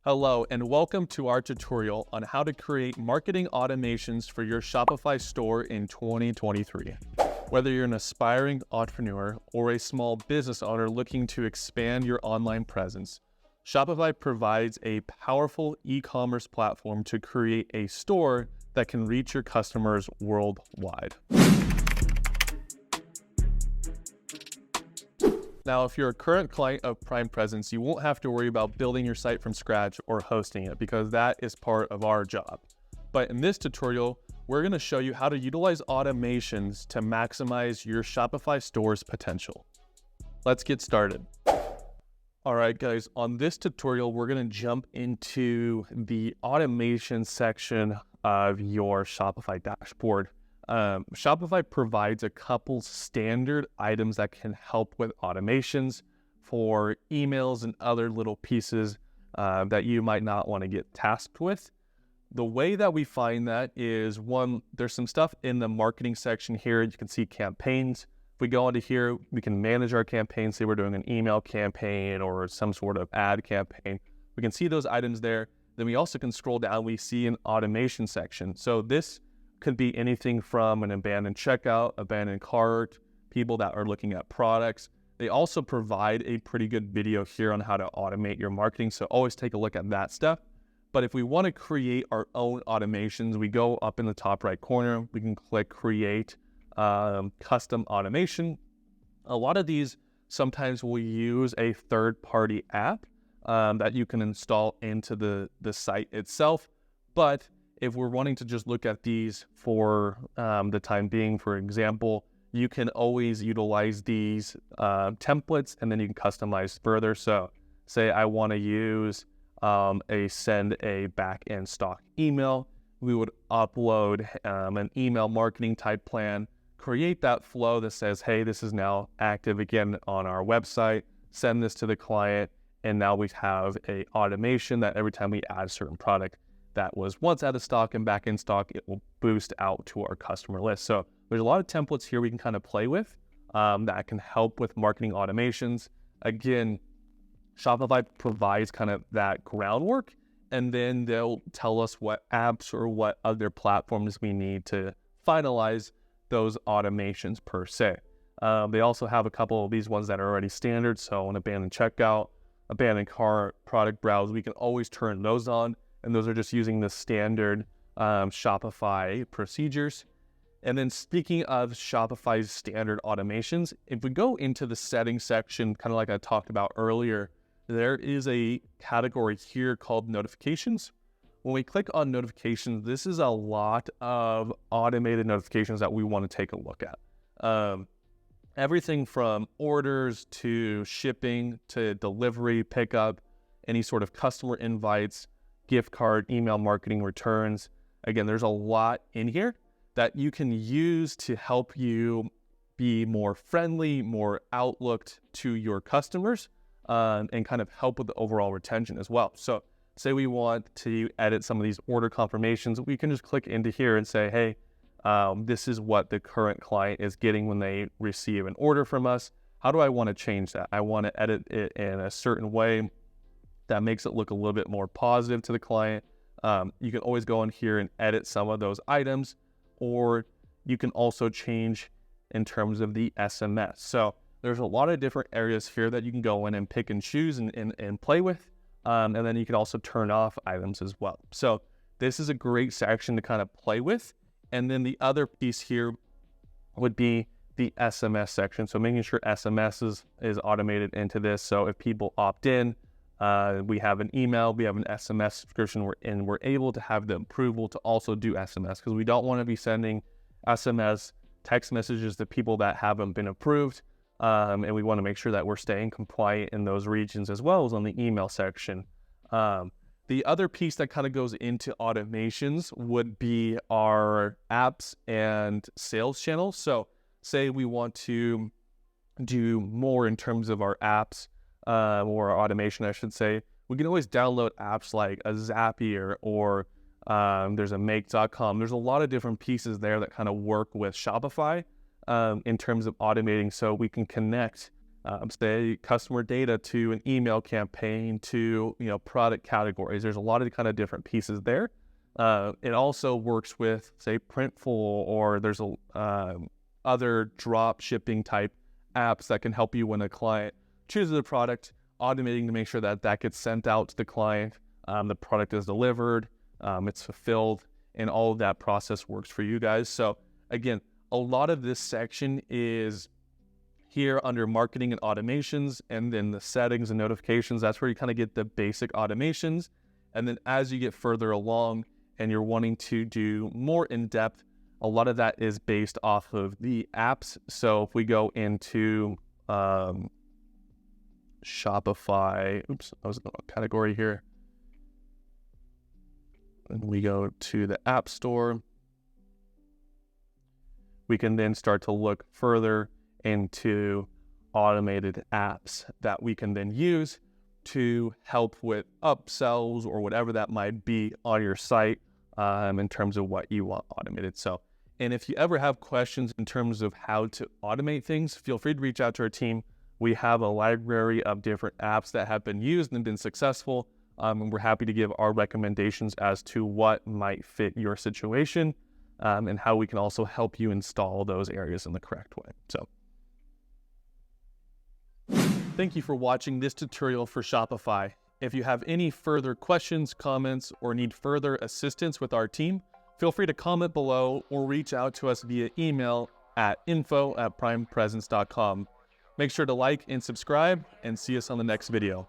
Hello, and welcome to our tutorial on how to create marketing automations for your Shopify store in 2023. Whether you're an aspiring entrepreneur or a small business owner looking to expand your online presence, Shopify provides a powerful e-commerce platform to create a store that can reach your customers worldwide. Now, if you're a current client of Prime Presence, you won't have to worry about building your site from scratch or hosting it because that is part of our job. But in this tutorial, we're going to show you how to utilize automations to maximize your Shopify store's potential. Let's get started. All right, guys, on this tutorial, we're going to jump into the automation section of your Shopify dashboard. Shopify provides a couple standard items that can help with automations for emails and other little pieces that you might not want to get tasked with. The way that we find that is, one, there's some stuff in the marketing section here. You can see campaigns. If we go into here, we can manage our campaign. Say we're doing an email campaign or some sort of ad campaign. We can see those items there. Then we also can scroll down. We see an automation section. So this could be anything from an abandoned checkout, abandoned cart, people that are looking at products. They also provide a pretty good video here on how to automate your marketing. So always take a look at that stuff. But if we want to create our own automations, we go up in the top right corner. We can click create custom automation. A lot of these sometimes will use a third-party app that you can install into the site itself. But if we're wanting to just look at these for the time being, for example, you can always utilize these templates and then you can customize further. So say I want to use send a back-end stock email. We would upload an email marketing type plan, create that flow that says, hey, this is now active again on our website, send this to the client, and now we have a automation that every time we add a certain product that was once out of stock and back in stock, it will boost out to our customer list. So there's a lot of templates here we can kind of play with that can help with marketing automations. Again, Shopify provides kind of that groundwork, and then they'll tell us what apps or what other platforms we need to finalize those automations per se. They also have a couple of these ones that are already standard. So an abandoned checkout, abandoned cart, product browse, we can always turn those on. And those are just using the standard Shopify procedures. And then speaking of Shopify's standard automations, if we go into the settings section, kind of like I talked about earlier, there is a category here called notifications. When we click on notifications, this is a lot of automated notifications that we want to take a look at. Everything from orders to shipping to delivery, pickup, any sort of customer invites, gift card, email marketing, returns. Again, there's a lot in here that you can use to help you be more friendly, more outlooked to your customers, and kind of help with the overall retention as well. So say we want to edit some of these order confirmations, we can just click into here and say, hey, this is what the current client is getting when they receive an order from us. How do I want to change that? I want to edit it in a certain way that makes it look a little bit more positive to the client. You can always go in here and edit some of those items, or you can also change in terms of the SMS. So there's a lot of different areas here that you can go in and pick and choose and play with. And then you can also turn off items as well. So this is a great section to kind of play with. And then the other piece here would be the SMS section. So making sure SMS is automated into this. So if people opt in, we have an email, we have an SMS subscription, we're able to have the approval to also do SMS, because we don't want to be sending SMS text messages to people that haven't been approved. And we want to make sure that we're staying compliant in those regions as well as on the email section. The other piece that kind of goes into automations would be our apps and sales channels. So say we want to do more in terms of our apps, or our automation, I should say. We can always download apps like a Zapier or there's a make.com. There's a lot of different pieces there that kind of work with Shopify in terms of automating, so we can connect say customer data to an email campaign to, product categories. There's a lot of kind of different pieces there. It also works with, say, Printful, or there's other drop shipping type apps that can help you when a client chooses a product, automating to make sure that that gets sent out to the client, the product is delivered, it's fulfilled, and all of that process works for you guys. So again, a lot of this section is here under marketing and automations, and then the settings and notifications. That's where you kind of get the basic automations. And then as you get further along and you're wanting to do more in depth, a lot of that is based off of the apps. So if we go into Shopify, oops, I was in the wrong category here. And we go to the App Store. We can then start to look further into automated apps that we can then use to help with upsells or whatever that might be on your site in terms of what you want automated. So, and if you ever have questions in terms of how to automate things, feel free to reach out to our team. We have a library of different apps that have been used and been successful. And we're happy to give our recommendations as to what might fit your situation and how we can also help you install those areas in the correct way. So thank you for watching this tutorial for Shopify. If you have any further questions, comments, or need further assistance with our team, feel free to comment below or reach out to us via email at info@primepresence.com. Make sure to like and subscribe, and see us on the next video.